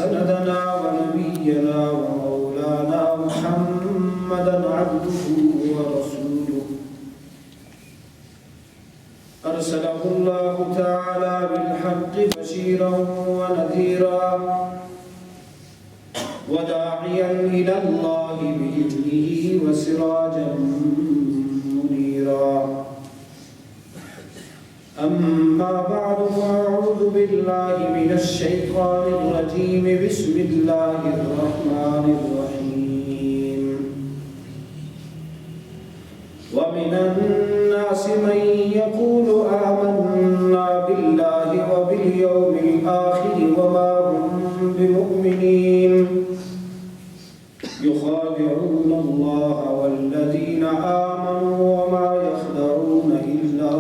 سندنا ونبينا ومولانا محمدا عبده ورسوله أرسله الله تعالى بالحق بشيرا ونذيرا وداعيا إلى الله بإذنه وسراجا منيرا أما بعد فأعوذ بالله من الشيطان الرجيم بسم الله الرحمن الرحيم ومن الناس من يقول آمنا بالله وباليوم الآخر وما هم بمؤمنين يخادعون الله والذين آمنوا وما يخدعون إلا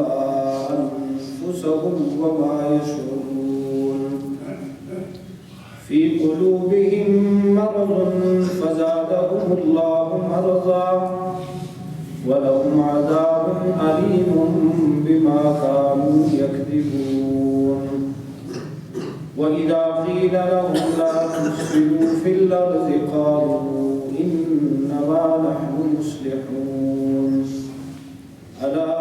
أنفسهم وما يشعرون في قلوبهم مرض فزادهم الله مرضا ولهم عذاب أليم بما كانوا يكذبون وإذا قيل لهم لا تفسدوا في الأرض قالوا إنما نحن مصلحون ألا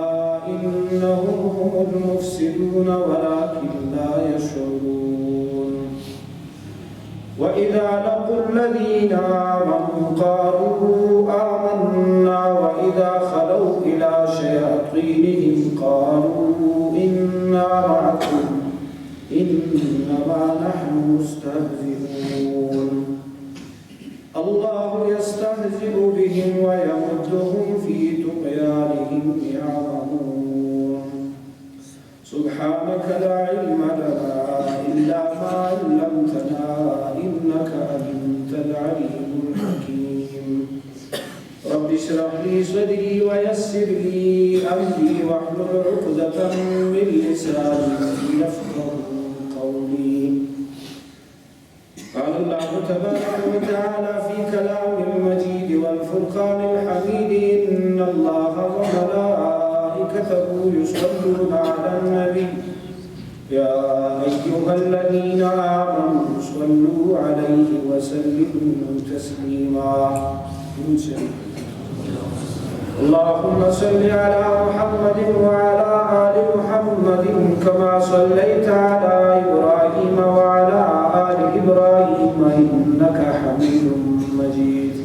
إنهم هم المفسدون ولكن لا يشعرون وإذا لقوا الذين آمنوا قالوا آمنا وإذا خلوا إلى شياطينهم قالوا إنا معكم إنما نحن مستهزئون الله يستهزئ بهم ويمدهم في طغيانهم يعمهون سبحانك لا علم لنا إلا ما علمتنا إنك أنت العليم الحكيم رب اشرح لي صدري ويسر لي أمري واحلل عقدة من لساني يفقهوا قولي قال الله تبارك وتعالى في كلام المجيد والفرقان الحميد إن الله وملائكته يصلون على النبي يا أيها الذين آمنوا صلوا عليه وسلموا تسليما اللهم صل على محمد وعلى آل محمد كما صليت على إبراهيم وعلى آل إبراهيم إنك حميد مجيد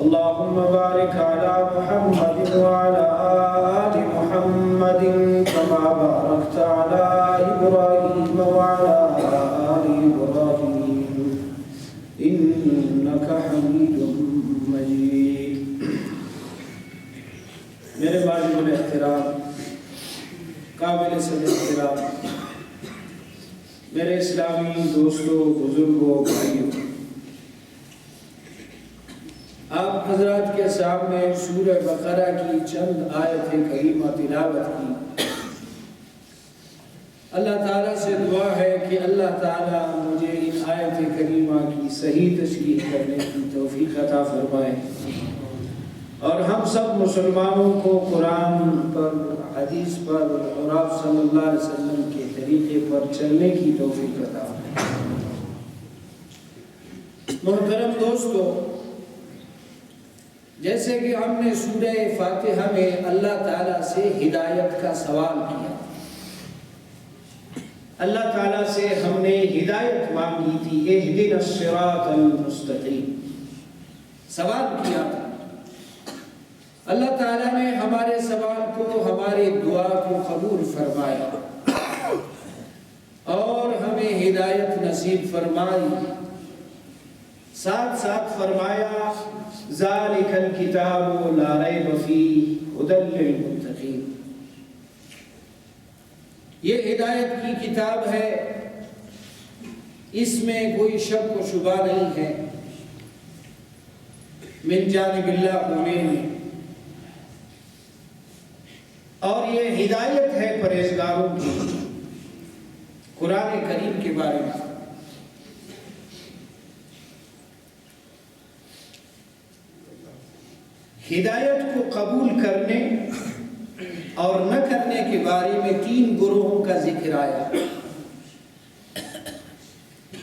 اللهم بارك على محمد وعلى آل محمد كما باركت على إبراهيم وعلى آل إبراهيم إنك حميد مجيد میرے واجب الاحترام قابل صد احترام میرے اسلامی دوستوں بزرگوں بھائیوں آپ حضرات کے سامنے سورہ بقرہ کی چند آیت کریمہ تلاوت کی اللہ تعالیٰ سے دعا ہے کہ اللہ تعالیٰ مجھے ان آیت کریمہ کی صحیح تشریح کرنے کی توفیق عطا فرمائے اور ہم سب مسلمانوں کو قرآن پر حدیث پر اور آپ صلی اللہ علیہ وسلم کے طریقے پر چلنے کی توفیق عطا فرمائے محترم دوستو جیسے کہ ہم نے سورہ فاتحہ میں اللہ تعالیٰ سے ہدایت کا سوال کیا اللہ تعالیٰ سے ہم نے ہدایت مانگی تھی اہدنا الصراط المستقیم سوال کیا تھا اللہ تعالیٰ نے ہمارے سوال کو ہمارے دعا کو قبول فرمایا اور ہمیں ہدایت نصیب فرمائی ساتھ ساتھ فرمایا ذالک الکتاب لا ریب فیہ ھدی للمتقین یہ ہدایت کی کتاب ہے اس میں کوئی شک و شبہ نہیں ہے من جانب اللہ ہونے میں اور یہ ہدایت ہے پرہیزگاروں کی قرآن کریم کے بارے میں ہدایت کو قبول کرنے اور نہ کرنے کے بارے میں 3 گروہوں کا ذکر آیا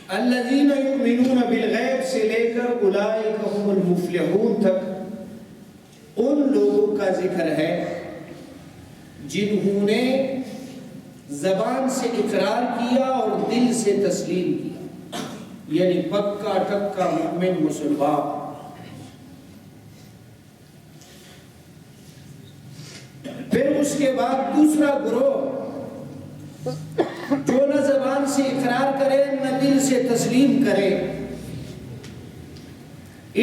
الذین یؤمنون بالغیب سے لے کر اولئک هم المفلحون تک ان لوگوں کا ذکر ہے جنہوں نے زبان سے اقرار کیا اور دل سے تسلیم کیا، یعنی پکا ٹکا مومن مسلمان۔ پھر اس کے بعد دوسرا گروہ جو نہ زبان سے اقرار کرے نہ دل سے تسلیم کرے،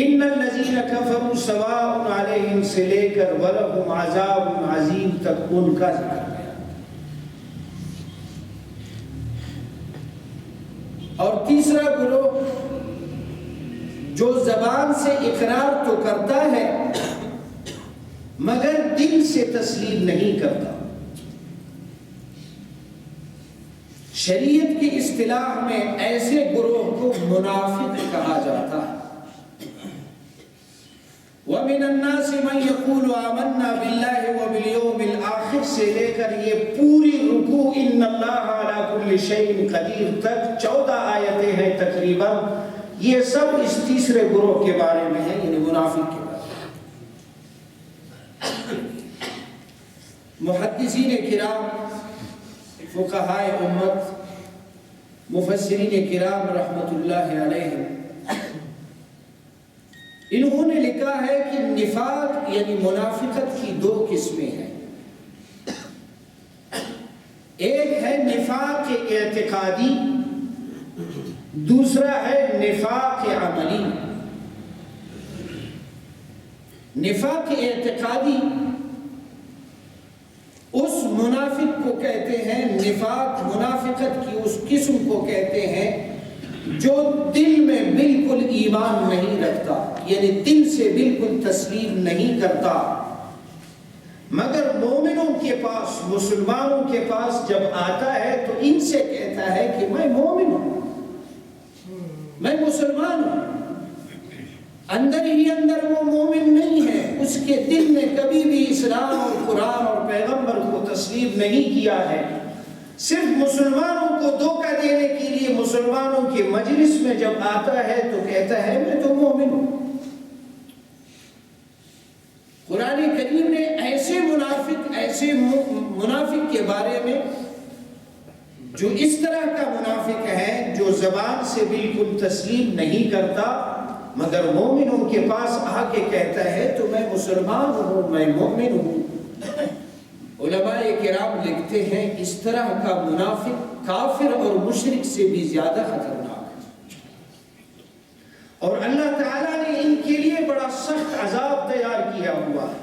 ان الذین کفروا سواء علیہم سے لے کر ولہم عذاب عظیم تک ان کا ذکر ہے۔ اور تیسرا گروہ جو زبان سے اقرار تو کرتا ہے مگر دل سے تسلیم نہیں کرتا، شریعت کی اصطلاح میں ایسے گروہ کو منافق کہا جاتا ہے۔ وَمِنَ النَّاسِ مَنْ يَقُولُ آمَنَّا بِاللَّهِ وَبِالْيَوْمِ الْآخِرِ سے لے کر یہ پوری رکوع ان اللہ علی کل شیء قدیر تک 14 آیتیں ہیں تقریباً، یہ سب اس تیسرے گروہ کے بارے میں ہیں، یعنی منافق کے بارے میں۔ محدثین کرام، فقہائے امت، مفسرین کرام رحمت اللہ علیہم، انہوں نے لکھا ہے کہ نفاق یعنی منافقت کی 2 قسمیں ہیں۔ ایک ہے نفاق اعتقادی، دوسرا ہے نفاق عملی۔ نفاق اعتقادی اس منافق کو کہتے ہیں، نفاق منافقت کی اس قسم کو کہتے ہیں جو دل میں بالکل ایمان نہیں رکھتا، یعنی دل سے بالکل تسلیم نہیں کرتا، مگر مومنوں کے پاس، مسلمانوں کے پاس جب آتا ہے تو ان سے کہتا ہے کہ میں مومن ہوں، میں مسلمان ہوں، اندر ہی اندر وہ مومن نہیں ہے، اس کے دل میں کبھی بھی اسلام اور قرآن اور پیغمبر کو تسلیم نہیں کیا ہے، صرف مسلمانوں کو دھوکہ دینے کے لیے مسلمانوں کے مجلس میں جب آتا ہے تو کہتا ہے میں تو مومن ہوں۔ قرآن کریم نے ایسے منافق کے بارے میں جو اس طرح کا منافق ہے جو زبان سے بالکل تسلیم نہیں کرتا مگر مومنوں کے پاس آ کے کہتا ہے تو میں مسلمان ہوں، میں مومن ہوں، علماء کرام لکھتے ہیں اس طرح کا منافق کافر اور مشرک سے بھی زیادہ خطرناک ہے، اور اللہ تعالیٰ نے ان کے لیے بڑا سخت عذاب تیار کیا ہوا ہے۔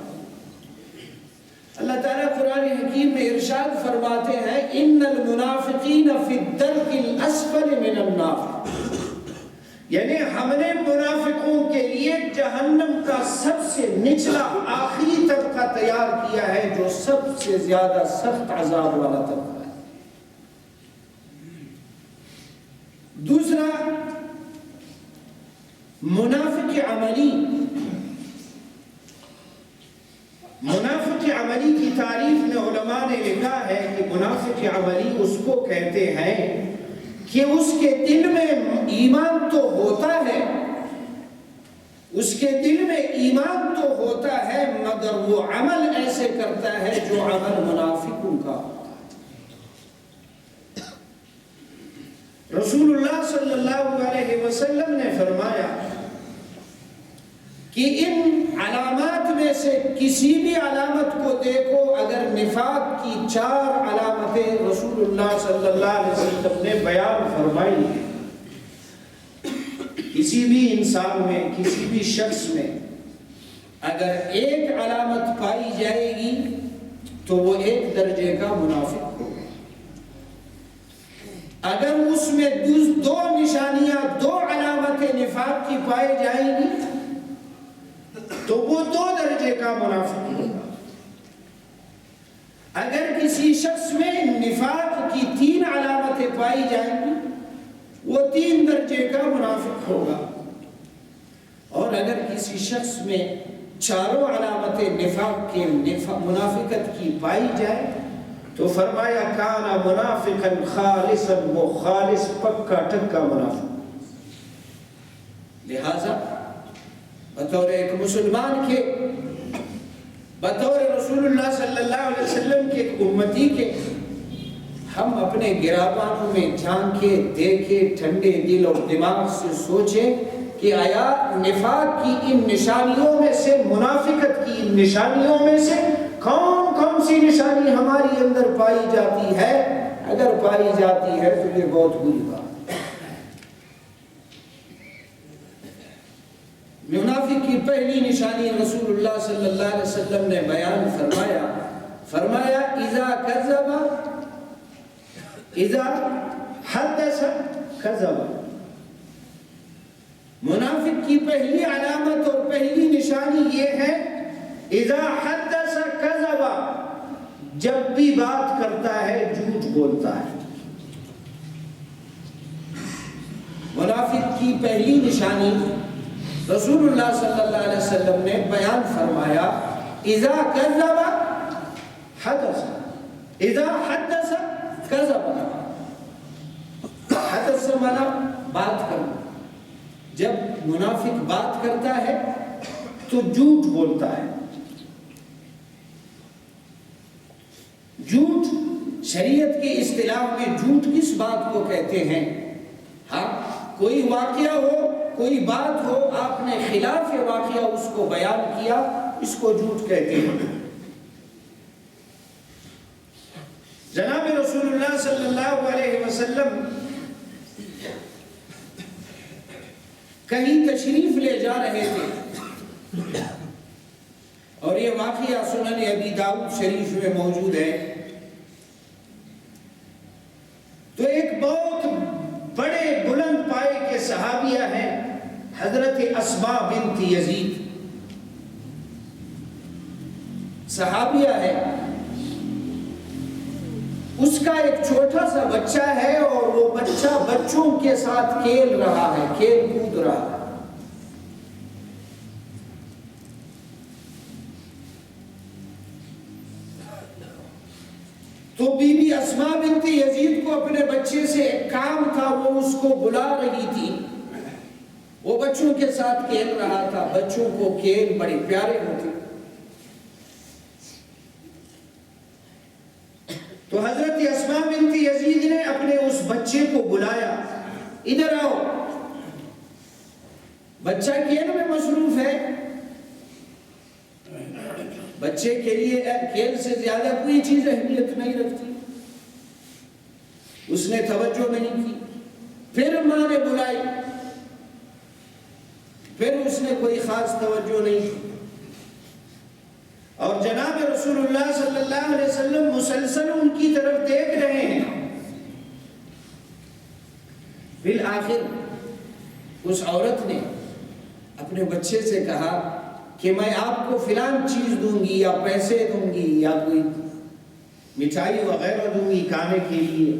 اللہ تعالیٰ قرآن حکیم میں ارشاد فرماتے ہیں ان المنافقین فی الدرک الاسفل من النار، یعنی ہم نے منافقوں کے لیے جہنم کا سب سے نچلا آخری طبقہ تیار کیا ہے جو سب سے زیادہ سخت عذاب والا طبقہ ہے۔ دوسرا منافق عملی، منافق عملی کی تعریف میں علماء نے لکھا ہے کہ منافق عملی اس کو کہتے ہیں کہ اس کے دل میں ایمان تو ہوتا ہے، اس کے دل میں ایمان تو ہوتا ہے مگر وہ عمل ایسے کرتا ہے جو عمل منافقوں کا ہوتا ہے۔ رسول اللہ صلی اللہ علیہ وسلم نے فرمایا کہ ان علامات میں سے کسی بھی علامت کو دیکھو، اگر نفاق کی 4 علامتیں رسول اللہ صلی اللہ علیہ وسلم نے بیان فرمائی ہیں، کسی بھی انسان میں، کسی بھی شخص میں اگر ایک علامت پائی جائے گی تو وہ 1 درجے کا منافق ہوگا، اگر اس میں 2 نشانیاں، 2 علامتیں نفاق کی پائی جائیں گی تو وہ 2 درجے کا منافق ہوگا، اگر کسی شخص میں نفاق کی 3 علامتیں پائی جائیں گی وہ 3 درجے کا منافق ہوگا، اور اگر کسی شخص میں 4 علامتیں نفاق کے منافقت کی پائی جائے تو فرمایا کانا منافقا خالصا، وہ خالص پکا ٹکا منافق. لہذا بطور ایک مسلمان کے، بطور رسول اللہ صلی اللہ علیہ وسلم کے امتی کے، ہم اپنے گرابانوں میں جھانکے دیکھے، ٹھنڈے دل اور دماغ سے سوچیں کہ آیا نفاق کی ان نشانیوں میں سے، منافقت کی ان نشانیوں میں سے کون کون سی نشانی ہماری اندر پائی جاتی ہے؟ اگر پائی جاتی ہے تو یہ بہت بری بات. منافق کی پہلی نشانی رسول اللہ صلی اللہ علیہ وسلم نے بیان فرمایا اذا کذب، اذا حدث کذب. منافق کی پہلی علامت اور پہلی نشانی یہ ہے اذا حدث کذب، جب بھی بات کرتا ہے جھوٹ بولتا ہے. منافق کی پہلی نشانی رسول اللہ صلی اللہ علیہ وسلم نے بیان فرمایا اذا کذب حدث، اذا حدث کذب. حدث سے مانا بات کرنا. جب منافق بات کرتا ہے تو جھوٹ بولتا ہے. جھوٹ شریعت کی اصطلاح میں جھوٹ کس بات کو کہتے ہیں؟ ہاں، کوئی واقعہ ہو، کوئی بات ہو، آپ نے خلاف واقعہ اس کو بیان کیا، اس کو جھوٹ کہتے ہیں. جناب رسول اللہ صلی اللہ علیہ وسلم کہیں تشریف لے جا رہے تھے، اور یہ واقعہ سنن ابی داؤد شریف میں موجود ہے. تو ایک بہت بڑے بلند پائے کے صحابیہ ہیں، حضرت اسماء بنت یزید صحابیہ ہے. اس کا ایک چھوٹا سا بچہ ہے، اور وہ بچہ بچوں کے ساتھ کھیل رہا ہے، کھیل کود رہا ہے. تو بی بی اسماء بنت یزید کو اپنے بچے سے ایک کام تھا، وہ اس کو بلا رہی تھی. وہ بچوں کے ساتھ کھیل رہا تھا. بچوں کو کھیل بڑے پیارے ہوتے. تو حضرت اسماء بنت یزید نے اپنے اس بچے کو بلایا، ادھر آؤ. بچہ کھیل میں مصروف ہے. بچے کے لیے کھیل سے زیادہ کوئی چیز اہمیت نہیں رکھتی. اس نے توجہ نہیں کی. پھر ماں نے بلائی، پھر اس نے کوئی خاص توجہ نہیں کی. اور جناب رسول اللہ صلی اللہ علیہ وسلم مسلسل ان کی طرف دیکھ رہے ہیں. بالآخر اس عورت نے اپنے بچے سے کہا کہ میں آپ کو فلان چیز دوں گی، یا پیسے دوں گی، یا کوئی مٹھائی وغیرہ دوں گی کھانے کے لیے.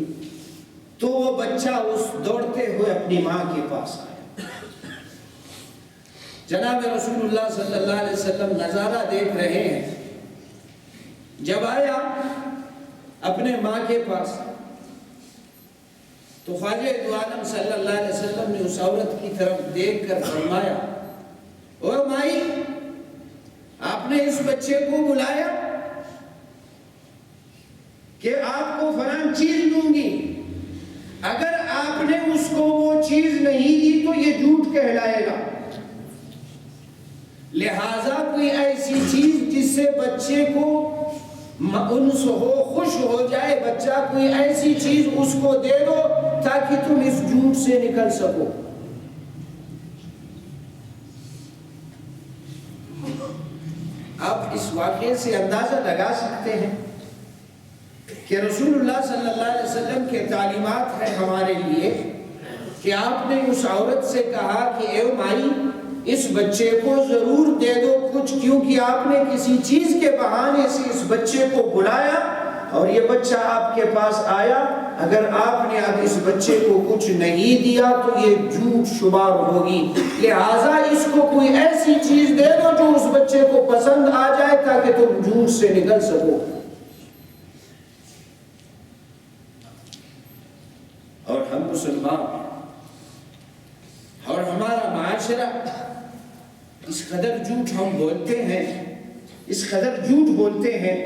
تو وہ بچہ اس دوڑتے ہوئے اپنی ماں کے پاس آیا. جناب رسول اللہ صلی اللہ علیہ وسلم نظارہ دیکھ رہے ہیں. جب آیا اپنے ماں کے پاس، تو خواجہ دو عالم صلی اللہ علیہ وسلم نے اس عورت کی طرف دیکھ کر فرمایا او مائی، آپ نے اس بچے کو بلایا کہ آپ کو فلان چیز دوں گی. اگر آپ نے اس کو وہ چیز نہیں دی تو یہ جھوٹ کہلائے گا. لہذا کوئی ایسی چیز جس سے بچے کو انس ہو، خوش ہو جائے بچہ، کوئی ایسی چیز اس کو دے دو تاکہ تم اس جھوٹ سے نکل سکو. آپ اس واقعے سے اندازہ لگا سکتے ہیں کہ رسول اللہ صلی اللہ علیہ وسلم کے تعلیمات ہیں ہمارے لیے کہ آپ نے اس عورت سے کہا کہ اے مائی، اس بچے کو ضرور دے دو کچھ، کیونکہ آپ نے کسی چیز کے بہانے سے اس بچے کو بلایا اور یہ بچہ آپ کے پاس آیا. اگر آپ نے اب اس بچے کو کچھ نہیں دیا تو یہ جھوٹ شمار ہوگی. لہٰذا اس کو کوئی ایسی چیز دے دو جو اس بچے کو پسند آ جائے تاکہ تم جھوٹ سے نکل سکو. معاشرہ اس قدر جھوٹ ہم بولتے ہیں، اس قدر جھوٹ بولتے ہیں،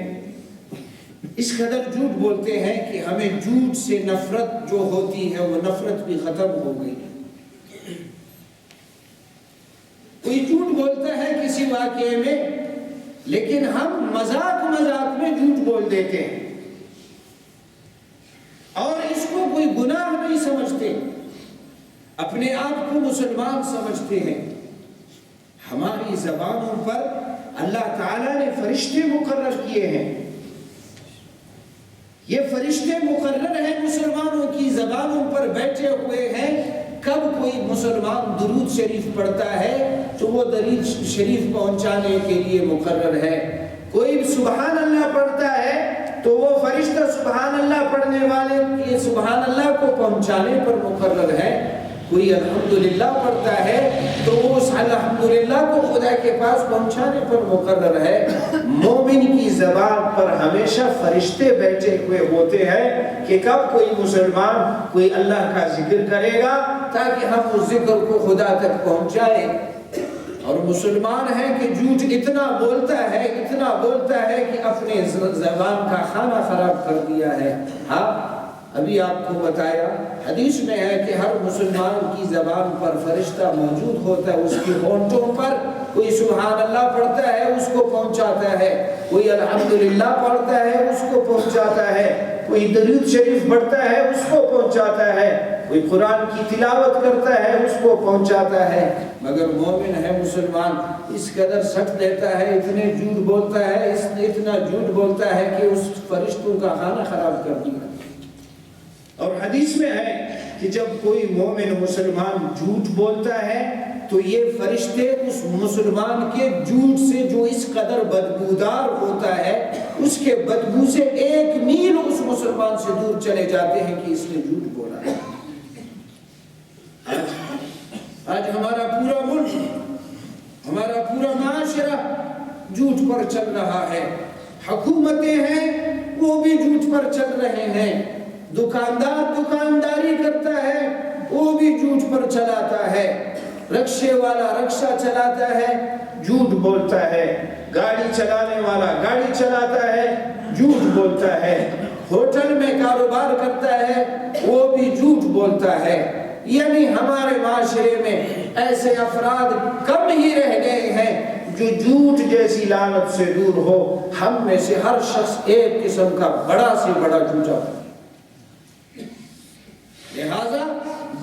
اس قدر جھوٹ بولتے ہیں کہ ہمیں جھوٹ سے نفرت جو ہوتی ہے وہ نفرت بھی ختم ہو گئی۔ کوئی جھوٹ بولتا ہے کسی واقعے میں، لیکن ہم مذاق مذاق میں جھوٹ بول دیتے ہیں اور اس کو کوئی گناہ نہیں سمجھتے، اپنے آپ کو مسلمان سمجھتے ہیں۔ ہماری زبانوں پر اللہ تعالیٰ نے فرشتے مقرر کیے ہیں، یہ فرشتے مقرر ہیں، مسلمانوں کی زبانوں پر بیٹھے ہوئے ہیں۔ کب کوئی مسلمان درود شریف پڑھتا ہے تو وہ درود شریف پہنچانے کے لیے مقرر ہے، کوئی سبحان اللہ پڑھتا ہے تو وہ فرشتہ سبحان اللہ پڑھنے والے کے سبحان اللہ کو پہنچانے پر مقرر ہے، کوئی الحمدللہ پڑھتا ہے تو وہ اس الحمدللہ کو خدا کے پاس پہنچانے پر مقرر ہے۔ مومن کی زبان پر ہمیشہ فرشتے بیٹھے ہوئے ہوتے ہیں کہ کب کوئی مسلمان کوئی اللہ کا ذکر کرے گا تاکہ ہم اس ذکر کو خدا تک پہنچائیں۔ اور مسلمان ہے کہ جھوٹ اتنا بولتا ہے کہ اپنے زبان کا کھانا خراب کر دیا ہے۔ ہاں ابھی آپ کو بتایا، حدیث میں ہے کہ ہر مسلمان کی زبان پر فرشتہ موجود ہوتا ہے، اس کی ہونٹوں پر کوئی سبحان اللہ پڑھتا ہے اس کو پہنچاتا ہے، کوئی الحمدللہ پڑھتا ہے اس کو پہنچاتا ہے، کوئی درود شریف پڑھتا ہے اس کو پہنچاتا ہے، کوئی قرآن کی تلاوت کرتا ہے اس کو پہنچاتا ہے۔ مگر مومن ہے مسلمان اس قدر سٹ دیتا ہے، اتنے جھوٹ بولتا ہے، اتنا جھوٹ بولتا ہے کہ اس فرشتوں کا کھانا خراب کر دیا۔ اور حدیث میں ہے کہ جب کوئی مومن مسلمان جھوٹ بولتا ہے تو یہ فرشتے اس مسلمان کے جھوٹ سے جو اس قدر بدبودار ہوتا ہے اس کے بدبو سے 1 میل اس مسلمان سے دور چلے جاتے ہیں کہ اس نے جھوٹ بولا ہے۔ آج ہمارا پورا ملک، ہمارا پورا معاشرہ جھوٹ پر چل رہا ہے، حکومتیں ہیں وہ بھی جھوٹ پر چل رہے ہیں، دکاندار دکانداری کرتا ہے وہ بھی جھوٹ پر چلاتا ہے، رکشے والا رکشہ چلاتا ہے جھوٹ بولتا ہے، گاڑی چلانے والا گاڑی چلاتا ہے جھوٹ بولتا ہے، ہوٹل میں کاروبار کرتا ہے وہ بھی جھوٹ بولتا ہے۔ یعنی ہمارے معاشرے میں ایسے افراد کم ہی رہ گئے ہیں جو جھوٹ جیسی لعنت سے دور ہو۔ ہم میں سے ہر شخص ایک قسم کا بڑا سے بڑا جھوٹا ہے، لہذا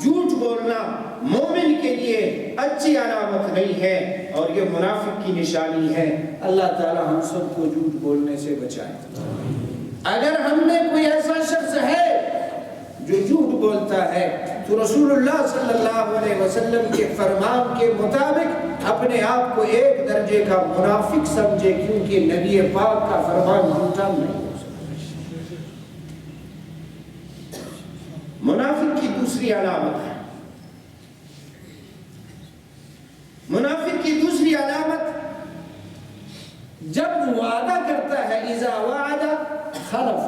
جھوٹ بولنا مومن کے لیے اچھی علامت نہیں ہے اور یہ منافق کی نشانی ہے۔ اللہ تعالی ہم سب کو جھوٹ بولنے سے بچائے۔ اگر ہم میں کوئی ایسا شخص ہے جو جھوٹ بولتا ہے تو رسول اللہ صلی اللہ علیہ وسلم کے فرمان کے مطابق اپنے آپ کو 1 درجے کا منافق سمجھے، کیونکہ نبی پاک کا فرمان جھوٹا نہیں ہو سکتا۔ منافق کی دوسری علامت ہے، منافق کی دوسری علامت جب وعدہ کرتا ہے، اذا وعد خلف،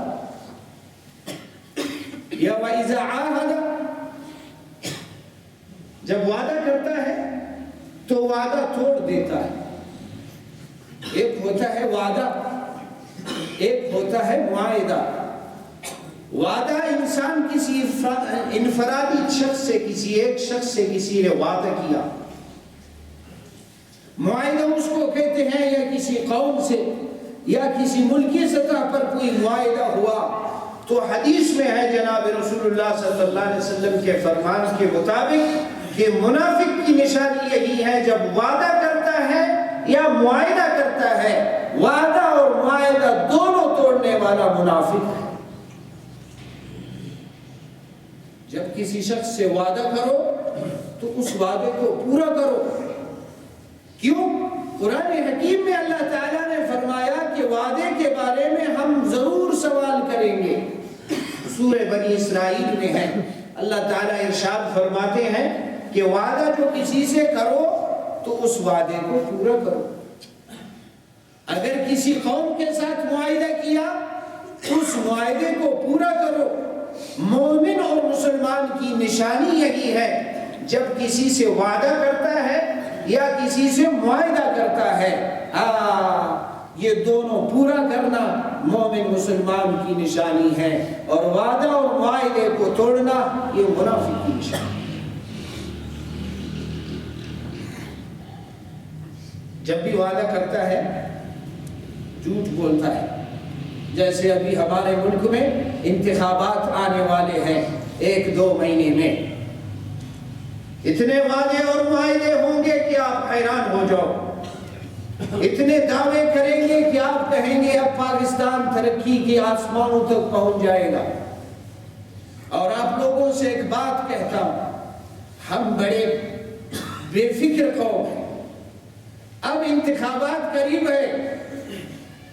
یا وَإِذَا عَاهَدَ، جب وعدہ کرتا ہے تو وعدہ توڑ دیتا ہے۔ ایک ہوتا ہے وعدہ، ایک ہوتا ہے معاہدہ۔ وعدہ انسان کسی انفرادی شخص سے، کسی ایک شخص سے کسی نے وعدہ کیا، معاہدہ اس کو کہتے ہیں، یا کسی قوم سے یا کسی ملکی سطح پر کوئی معاہدہ ہوا تو حدیث میں ہے جناب رسول اللہ صلی اللہ علیہ وسلم کے فرمان کے مطابق کہ منافق کی نشانی یہی ہے جب وعدہ کرتا ہے یا معاہدہ کرتا ہے، وعدہ اور معاہدہ دونوں توڑنے والا منافق ہے۔ جب کسی شخص سے وعدہ کرو تو اس وعدے کو پورا کرو۔ کیوں؟ قرآن حکیم میں اللہ تعالیٰ نے فرمایا کہ وعدے کے بارے میں ہم ضرور سوال کریں گے۔ سورہ بنی اسرائیل میں ہے، اللہ تعالیٰ ارشاد فرماتے ہیں کہ وعدہ جو کسی سے کرو تو اس وعدے کو پورا کرو۔ اگر کسی قوم کے ساتھ معاہدہ کیا اس معاہدے کو پورا کرو۔ مومن اور مسلمان کی نشانی یہی ہے جب کسی سے وعدہ کرتا ہے یا کسی سے معاہدہ کرتا ہے، یہ دونوں پورا کرنا مومن مسلمان کی نشانی ہے، اور وعدہ اور معاہدے کو توڑنا یہ منافق کی نشانی ہے۔ جب بھی وعدہ کرتا ہے جھوٹ بولتا ہے۔ جیسے ابھی ہمارے ملک میں انتخابات آنے والے ہیں 1-2 مہینے میں، اتنے وعدے اور معاہدے ہوں گے کہ آپ حیران ہو جاؤ، اتنے دعوے کریں گے کہ آپ کہیں گے اب پاکستان ترقی کے آسمانوں تک پہنچ جائے گا۔ اور آپ لوگوں سے ایک بات کہتا ہوں، ہم بڑے بے فکر قوم ہیں۔ اب انتخابات قریب ہے،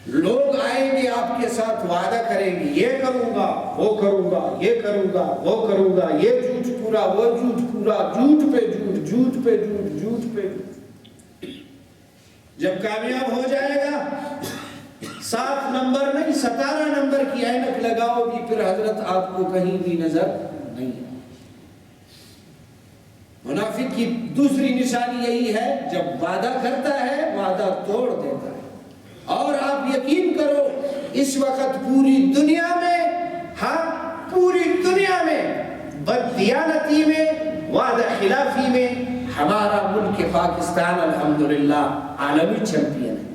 لوگ آئیں گے آپ کے ساتھ وعدہ کریں گے، یہ کروں گا، وہ کروں گا، یہ کروں گا، وہ کروں گا، یہ جھوٹ پورا، وہ جھوٹ پورا، جھوٹ پہ جھوٹ، جھوٹ پہ جھوٹ، جھوٹ پہ جھوٹ۔ جب کامیاب ہو جائے گا 7 نمبر نہیں 17 نمبر کی اینک لگاؤ گی، پھر حضرت آپ کو کہیں بھی نظر نہیں آئے۔ منافق کی دوسری نشانی یہی ہے، جب وعدہ کرتا ہے وعدہ توڑ دیتا ہے۔ اور آپ یقین کرو اس وقت پوری دنیا میں، پوری دنیا میں بددیانتی میں، وعدہ خلافی میں ہمارا ملک پاکستان الحمدللہ عالمی چیمپئن ہے۔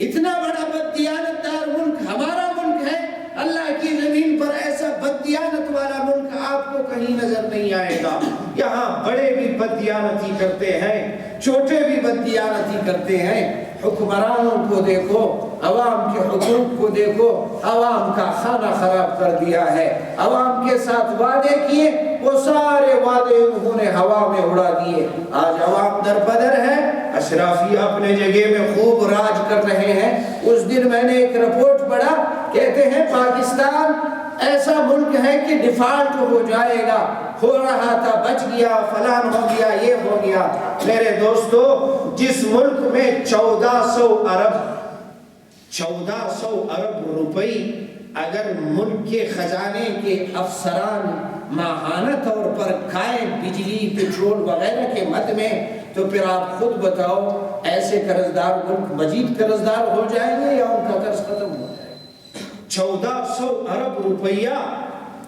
اتنا بڑا بددیانت دار ملک ہمارا ملک ہے۔ اللہ کی زمین پر ایسا بددیانت والا ملک آپ کو کہیں نظر نہیں آئے گا۔ یہاں بڑے بھی بددیانتی کرتے ہیں، چھوٹے بھی بددیانتی کرتے ہیں۔ حکمرانوں کو دیکھو، عوام کے حقوق کو دیکھو، عوام کا کھانا خراب کر دیا ہے۔ عوام کے ساتھ وعدے کیے، وہ سارے وعدے انہوں نے ہوا میں اڑا دیے۔ آج عوام در بدر ہے، اشرافی اپنے جگہ میں خوب راج کر رہے ہیں۔ اس دن میں نے ایک رپورٹ پڑھا، کہتے ہیں پاکستان ایسا ملک ہے کہ ڈیفالٹ ہو جائے گا، ہو رہا تھا بچ گیا، فلان ہو گیا، یہ ہو گیا۔ میرے دوستو، جس ملک میں 1400 ارب روپئی اگر ملک کے خزانے کے افسران ماہانہ طور پر کھائیں بجلی پیٹرول وغیرہ کے مد میں، تو پھر آپ خود بتاؤ ایسے قرضدار ملک مزید قرضدار ہو جائیں گے یا ان کا قرض ختم ہو جائے گا؟ 1400 ارب روپیہ،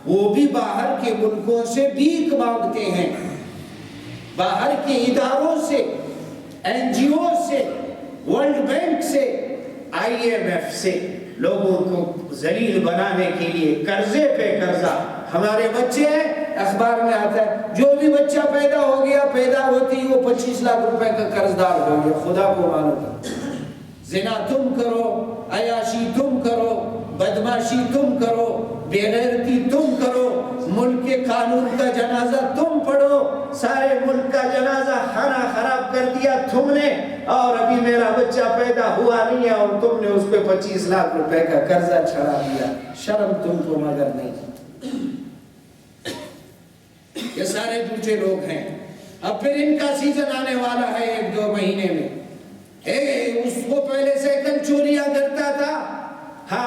وہ بھی باہر کے ملکوں سے بھیک مانگتے ہیں، باہر کے اداروں سے، این جی او سے، ورلڈ بینک سے، آئی ایم ایف سے، لوگوں کو ذلیل بنانے کے لیے قرضے پہ قرضہ۔ ہمارے بچے ہیں، اخبار میں آتا ہے جو بھی بچہ پیدا ہو گیا، پیدا ہوتی وہ 25 لاکھ روپے کا قرضدار ہو گیا۔ خدا کو معلوم، زنا تم کرو، عیاشی تم کرو، بدماشی تم کرو، بے غیرتی تم کرو، ملک کے قانون کا جنازہ تم پڑھو، سارے ملک کا جنازہ خانہ خراب کر دیا تم نے، اور ابھی میرا بچہ پیدا ہوا نہیں ہے اور تم نے اس پہ 25 لاکھ روپے کا قرضہ چڑھا دیا۔ شرم تم کو مگر نہیں۔ یہ سارے جھوٹے لوگ ہیں۔ اب پھر ان کا سیزن آنے والا ہے 1-2 مہینے میں۔ اس کو پہلے سائیکل چوریاں کرتا تھا،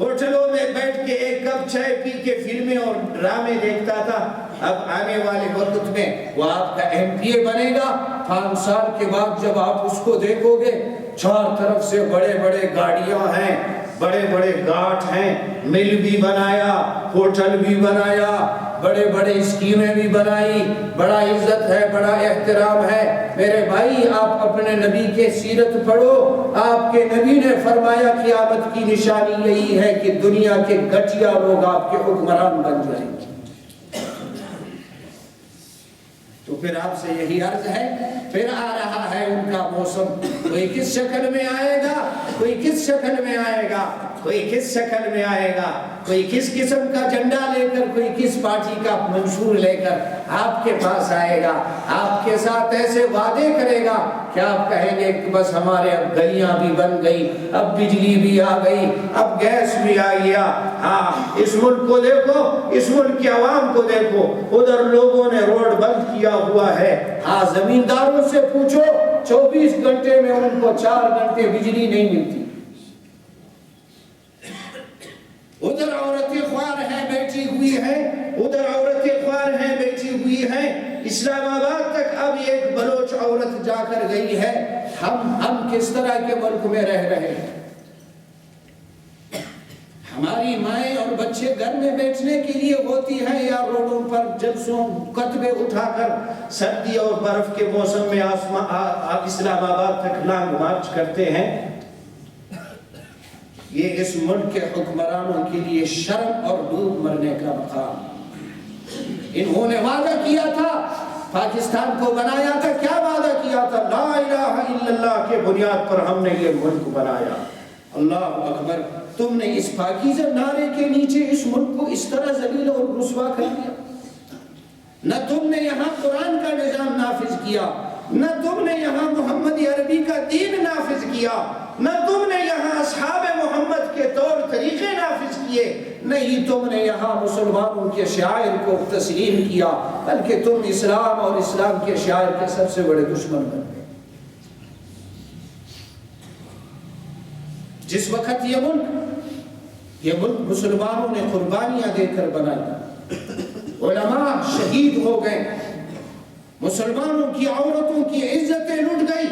ہوٹلوں میں بیٹھ کے 1 کپ چائے پی کے فلمیں اور ڈرامے دیکھتا تھا۔ اب آنے والے وقت میں وہ آپ کا ایم پی اے بنے گا۔ 5 سال کے بعد جب آپ اس کو دیکھو گے، 4 طرف سے بڑے بڑے گاڑیاں ہیں، بڑے بڑے گھاٹ ہیں، مل بھی بنایا، ہوٹل بھی بنایا، بڑے بڑے اسکیمیں بھی بنائی، بڑا عزت ہے، بڑا احترام ہے۔ میرے بھائی، آپ اپنے نبی کے سیرت پڑھو۔ آپ کے نبی نے فرمایا قیامت کی نشانی یہی ہے کہ دنیا کے گھٹیا لوگ آپ کے حکمران بن جائیں گے۔ تو پھر آپ سے یہی عرض ہے، پھر آ رہا ہے ان کا موسم۔ کوئی کس شکل میں آئے گا، کوئی کس شکل میں آئے گا، کوئی کس شکل میں آئے گا، کوئی کس قسم کا جھنڈا لے کر، کوئی کس پارٹی کا منشور لے کر آپ کے پاس آئے گا، آپ کے ساتھ ایسے وعدے کرے گا کہ آپ کہیں گے کہ بس ہمارے اب گلیاں بھی بن گئی، اب بجلی بھی آ گئی، اب گیس بھی آ گیا۔ اس ملک کو دیکھو، اس ملک کے عوام کو دیکھو، ادھر لوگوں نے روڈ بند کیا ہوا ہے۔ زمینداروں سے پوچھو، 24 گھنٹے میں ان کو 4 گھنٹے بجلی نہیں ملتی۔ ادھر عورتیں خوار ہیں بیٹھی ہوئی ہیں، ادھر عورتیں خوار ہیں بیٹھی ہوئی ہوئی ہیں، اسلام آباد تک اب ایک بلوچ عورت جا کر گئی ہے، ہم کس طرح کے ملک میں رہ رہے ہیں؟ ہماری مائیں اور بچے گھر میں بیٹھنے کے لیے ہوتی ہیں یا روڈوں پر جلسوں کتبے اٹھا کر سردی اور برف کے موسم میں اسلام آباد تک لانگ مارچ کرتے ہیں؟ یہ اس ملک کے حکمرانوں کے لیے شرم اور ڈوب مرنے کا مقام۔ انہوں نے وعدہ کیا تھا، پاکستان کو بنایا تھا، کیا وعدہ کیا تھا؟ لا الہ الا اللہ کے بنیاد پر ہم نے یہ ملک بنایا۔ اللہ اکبر، تم نے اس پاکیزہ نعرے کے نیچے اس ملک کو اس طرح ذلیل اور رسوا کر دیا۔ نہ تم نے یہاں قرآن کا نظام نافذ کیا، نہ تم نے یہاں محمد عربی کا دین نافذ کیا، نہ تم نے یہاں اصحاب محمد کے طور طریقے نافذ کیے، نہیں تم نے یہاں مسلمانوں کے شاعر کو تسلیم کیا، بلکہ تم اسلام اور اسلام کے شاعر کے سب سے بڑے دشمن بن گئے۔ جس وقت یہ ملک مسلمانوں نے قربانیاں دے کر بنایا، علماء شہید ہو گئے، مسلمانوں کی عورتوں کی عزتیں لٹ گئی،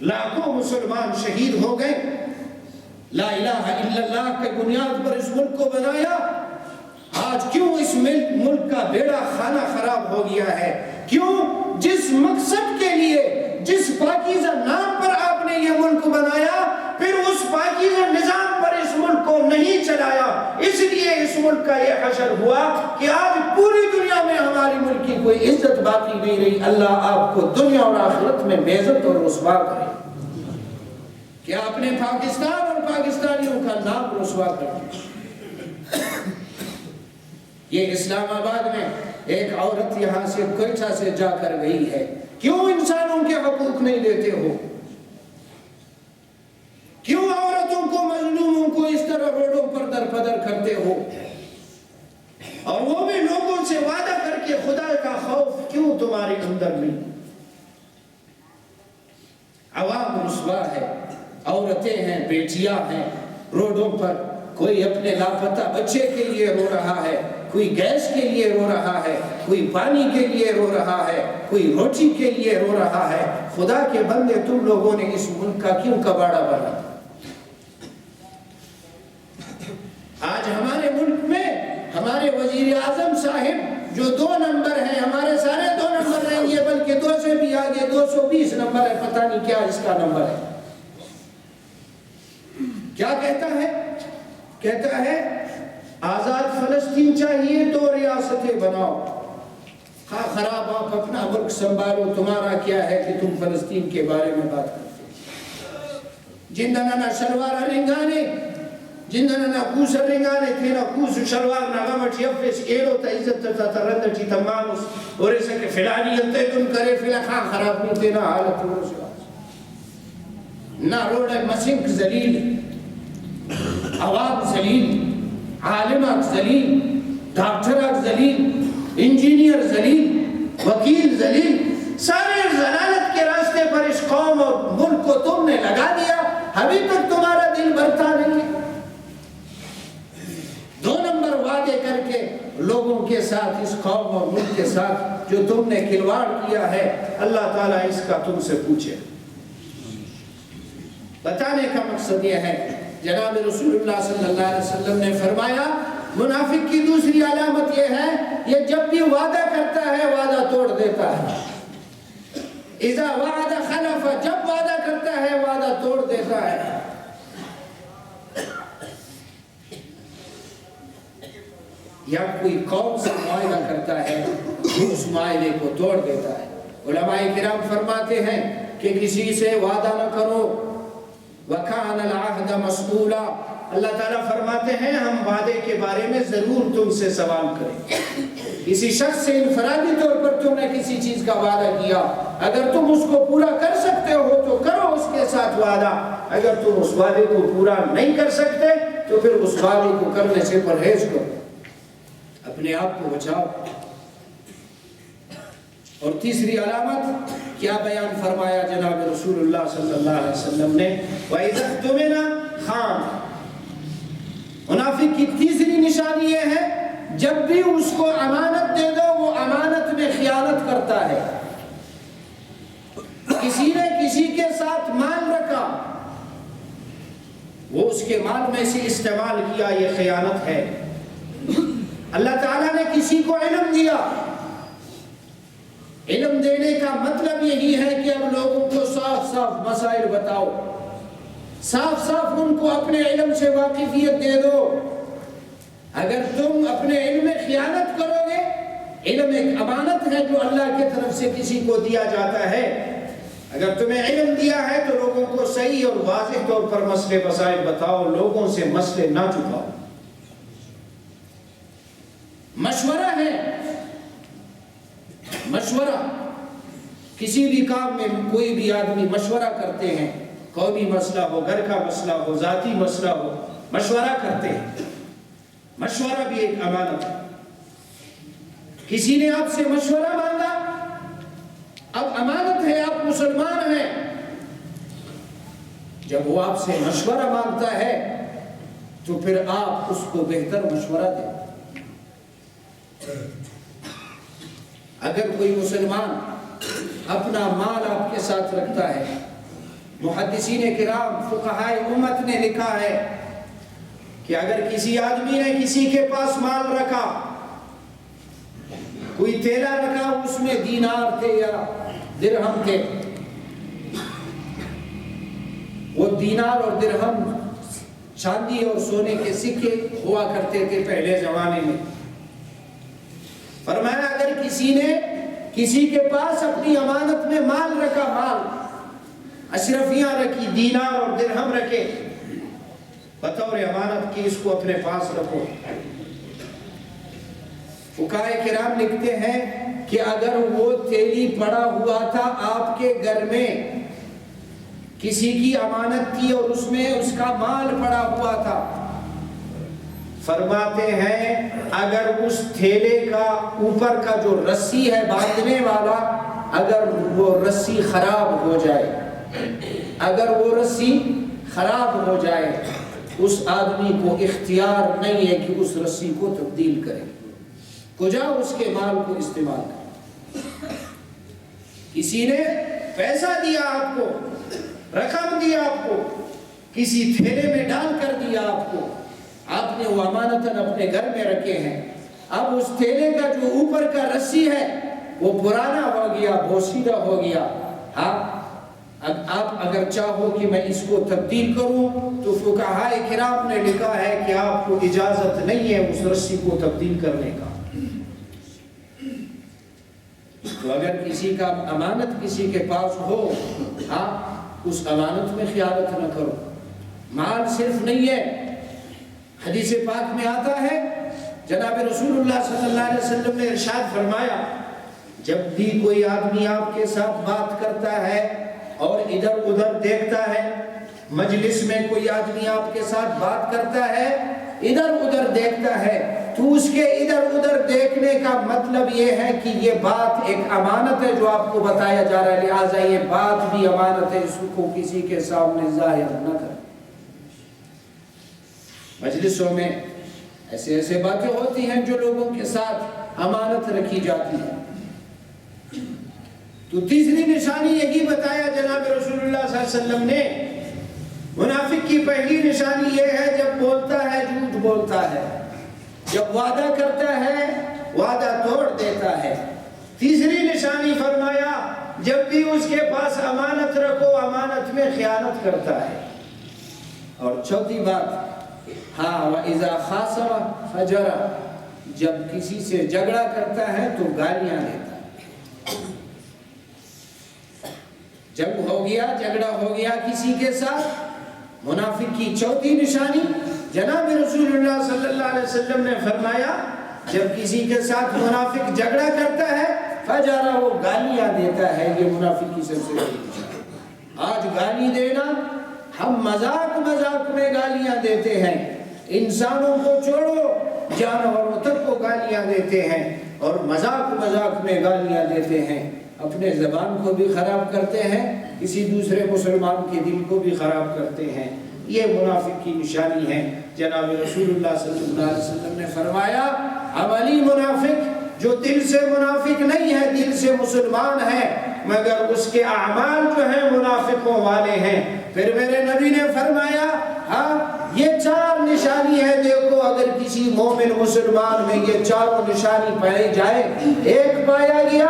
لاکھوں مسلمان شہید ہو گئے، لا الہ الا اللہ کے بنیاد پر اس ملک کو بنایا، آج کیوں اس ملک کا بیڑا خانہ خراب ہو گیا ہے؟ کیوں؟ جس مقصد کے لیے، جس پاکیزہ نام پر آپ نے یہ ملک بنایا، پھر اس پاکیزہ نظام پر اس ملک کو نہیں چلایا، اس لیے اس ملک کا یہ حشر ہوا کہ آج پوری دنیا میں ہماری ملک کی کوئی عزت باقی نہیں رہی۔ اللہ آپ کو دنیا اور آخرت میں بے عزت اور رسوا کرے کہ آپ نے پاکستان اور پاکستانیوں کا نام رسوا کر دیا۔ یہ اسلام آباد میں ایک عورت یہاں سے کوئٹہ سے جا کر گئی ہے، کیوں انسانوں کے حقوق نہیں دیتے ہو؟ کیوں عورتوں کو، مظلوموں کو اس طرح روڈوں پر درپدر کرتے ہو؟ اور وہ بھی لوگوں سے وعدہ کر کے خدا کا خوف کیوں تمہارے اندر نہیں؟ عوام رسوا ہے، عورتیں ہیں، بیٹیاں ہیں روڈوں پر، کوئی اپنے لاپتہ بچے کے لیے رو رہا ہے، کوئی گیس کے لیے رو رہا ہے، کوئی پانی کے لیے رو رہا ہے، کوئی روٹی کے لیے رو رہا ہے۔ خدا کے بندے، تم لوگوں نے اس ملک کا کیوں کباڑا بنا؟ آج ہمارے ملک میں ہمارے وزیر اعظم صاحب جو 2 نمبر ہیں، ہمارے سارے 2 نمبر نہیں، یہ بلکہ 2 سے بھی آگے 220 نمبر ہے، پتہ نہیں کیا اس کا نمبر ہے۔ کیا کہتا ہے؟ کہتا ہے آزاد فلسطین چاہیے، 2 ریاستیں بناؤ۔ ہاں خراب، آپ اپنا ملک سنبھالو، تمہارا کیا ہے کہ تم فلسطین کے بارے میں بات کرتے؟ جندنا شلوار رنگانے، جندنا کوس رنگانے تھینا کوس شلوار نغمت یفس ایلو تا عزت تا ترندٹی تمانوس اور ایسا کہ فلانی انتے تم کرے فلخان خراب نہیں تینا حالت ہو رسوا نہ روڑ مسنک ذلیل، عوام ذلیل، عالمات ذلیل، ڈاکٹرات ذلیل، انجینئر ذلیل، وکیل ذلیل، سارے ضلالت کے راستے پر اس قوم اور ملک کو تم نے لگا دیا، ابھی تک تمہارا دل بھرتا نہیں ہے۔ 2 نمبر وعدے کر کے لوگوں کے ساتھ، اس قوم اور ملک کے ساتھ جو تم نے کھلواڑ کیا ہے، اللہ تعالیٰ اس کا تم سے پوچھے۔ بتانے کا مقصد یہ ہے، جناب رسول اللہ صلی اللہ علیہ وسلم نے فرمایا منافق کی دوسری علامت یہ ہے، یہ جب بھی وعدہ کرتا ہے وعدہ توڑ دیتا ہے۔ اذا وعد خلف، جب وعدہ کرتا ہے وعدہ توڑ دیتا ہے۔ یا کوئی قوم سے معاہدہ کرتا ہے، اس معاہدے کو توڑ دیتا ہے۔ علماء کرام فرماتے ہیں کہ کسی سے وعدہ نہ کرو، وَكَانَ الْعَهْدَ مَسْئُولًا، اللہ تعالیٰ فرماتے ہیں ہم وعدے کے بارے میں ضرور تم سے سوال کریں۔ کسی شخص سے انفرادی طور پر تم نے کسی چیز کا وعدہ کیا، اگر تم اس کو پورا کر سکتے ہو تو کرو اس کے ساتھ وعدہ، اگر تم اس وعدے کو پورا نہیں کر سکتے تو پھر اس وعدے کو کرنے سے پرہیز کرو، اپنے آپ کو بچاؤ۔ اور تیسری علامت کیا بیان فرمایا جناب رسول اللہ صلی اللہ علیہ وسلم نے؟ وَإِذَا اؤْتُمِنَ خَانَ، منافق کی تیسری نشانی یہ ہے جب بھی اس کو امانت دے دو وہ امانت میں خیانت کرتا ہے، کسی نے کسی کے ساتھ مال رکھا، وہ اس کے مال میں سے استعمال کیا، یہ خیانت ہے۔ اللہ تعالیٰ نے کسی کو علم دیا، علم دینے کا مطلب یہی ہے کہ اب لوگوں کو صاف صاف مسائل بتاؤ، صاف صاف ان کو اپنے علم سے واقفیت دے دو۔ اگر تم اپنے علم میں خیانت کرو گے، علم ایک امانت ہے جو اللہ کی طرف سے کسی کو دیا جاتا ہے، اگر تمہیں علم دیا ہے تو لوگوں کو صحیح اور واضح طور پر مسئلے مسائل بتاؤ، لوگوں سے مسئلے نہ چھپاؤ۔ مشورہ ہے، مشورہ کسی بھی کام میں کوئی بھی آدمی مشورہ کرتے ہیں، قومی مسئلہ ہو، گھر کا مسئلہ ہو، ذاتی مسئلہ ہو، مشورہ کرتے ہیں۔ مشورہ بھی ایک امانت ہے۔ کسی نے آپ سے مشورہ مانگا، اب امانت ہے، آپ مسلمان ہیں، جب وہ آپ سے مشورہ مانگتا ہے تو پھر آپ اس کو بہتر مشورہ دیں۔ اگر کوئی مسلمان اپنا مال آپ کے ساتھ رکھتا ہے، محدثین کرام فقہائے امت نے لکھا ہے کہ اگر کسی آدمی نے کسی کے پاس مال رکھا، کوئی تیلا رکھا، اس میں دینار تھے یا درہم تھے، وہ دینار اور درہم چاندی اور سونے کے سکے ہوا کرتے تھے پہلے زمانے میں۔ فرمایا اگر کسی نے کسی کے پاس اپنی امانت میں مال رکھا، مال اشرفیاں رکھی، دینار اور درہم رکھے، بطور امانت کی اس کو اپنے پاس رکھو۔ فقہائے کرام لکھتے ہیں کہ اگر وہ تیلی پڑا ہوا تھا آپ کے گھر میں، کسی کی امانت تھی اور اس میں اس کا مال پڑا ہوا تھا، فرماتے ہیں اگر اس تھیلے کا اوپر کا جو رسی ہے باندھنے والا، اگر وہ رسی خراب ہو جائے، اگر وہ رسی خراب ہو جائے، اس آدمی کو اختیار نہیں ہے کہ اس رسی کو تبدیل کرے، کجا اس کے مال کو استعمال کرے۔ کسی نے پیسہ دیا آپ کو، رقم دیا آپ کو، کسی تھیلے میں ڈال کر دیا آپ کو، آپ نے وہ امانتاً اپنے گھر میں رکھے ہیں، اب اس تھیلے کا جو اوپر کا رسی ہے وہ پرانا ہو گیا، بوسیدہ ہو گیا، ہاں آپ اگر چاہو کہ میں اس کو تبدیل کروں تو فقہائے کرام نے لکھا ہے کہ آپ کو اجازت نہیں ہے اس رسی کو تبدیل کرنے کا۔ تو اگر کسی کا امانت کسی کے پاس ہو، ہاں اس امانت میں خیانت نہ کرو۔ مال صرف نہیں ہے، حدیث پاک میں آتا ہے، جناب رسول اللہ صلی اللہ علیہ وسلم نے ارشاد فرمایا، جب بھی کوئی آدمی آپ کے ساتھ بات کرتا ہے اور ادھر ادھر دیکھتا ہے، مجلس میں کوئی آدمی آپ کے ساتھ بات کرتا ہے، ادھر ادھر دیکھتا ہے، تو اس کے ادھر ادھر دیکھنے کا مطلب یہ ہے کہ یہ بات ایک امانت ہے جو آپ کو بتایا جا رہا ہے، لہٰذا یہ بات بھی امانت ہے، اس کو کسی کے سامنے ظاہر نہ کریں۔ مجلسوں میں ایسے ایسے باتیں ہوتی ہیں جو لوگوں کے ساتھ امانت رکھی جاتی ہے۔ تو تیسری نشانی یہی بتایا جناب رسول اللہ صلی اللہ علیہ وسلم نے، منافق کی پہلی نشانی یہ ہے جب بولتا ہے جھوٹ بولتا ہے، جب وعدہ کرتا ہے وعدہ توڑ دیتا ہے۔ تیسری نشانی فرمایا جب بھی اس کے پاس امانت رکھو امانت میں خیانت کرتا ہے۔ اور چوتھی بات، ہاں وَإِذَا خَاصَمَ فَجَرَ، جب کسی سے جھگڑا کرتا ہے تو گالیاں دیتا ہے۔ جب ہو گیا جھگڑا ہو گیا کسی کے ساتھ، منافق کی چوتھی نشانی جناب رسول اللہ صلی اللہ علیہ وسلم نے فرمایا جب کسی کے ساتھ منافق جھگڑا کرتا ہے فجر، وہ گالیاں دیتا ہے، یہ منافق کی سب سے بڑی نشانی۔ آج گالی دینا، ہم مذاق مذاق میں گالیاں دیتے ہیں، انسانوں کو چھوڑو جانوروں تک کو گالیاں دیتے ہیں اور مذاق مذاق میں گالیاں دیتے ہیں، اپنے زبان کو بھی خراب کرتے ہیں، کسی دوسرے مسلمان کے دل کو بھی خراب کرتے ہیں۔ یہ منافق کی نشانی ہے۔ جناب رسول اللہ صلی اللہ علیہ وسلم نے فرمایا عملی منافق جو دل سے منافق نہیں ہے، دل سے مسلمان ہے، مگر اس کے اعمال جو ہیں منافقوں والے ہیں۔ پھر میرے نبی نے فرمایا ہاں یہ 4 نشانی ہے، دیکھو اگر کسی مومن مسلمان میں یہ 4 نشانی پائی جائے، 1 پایا گیا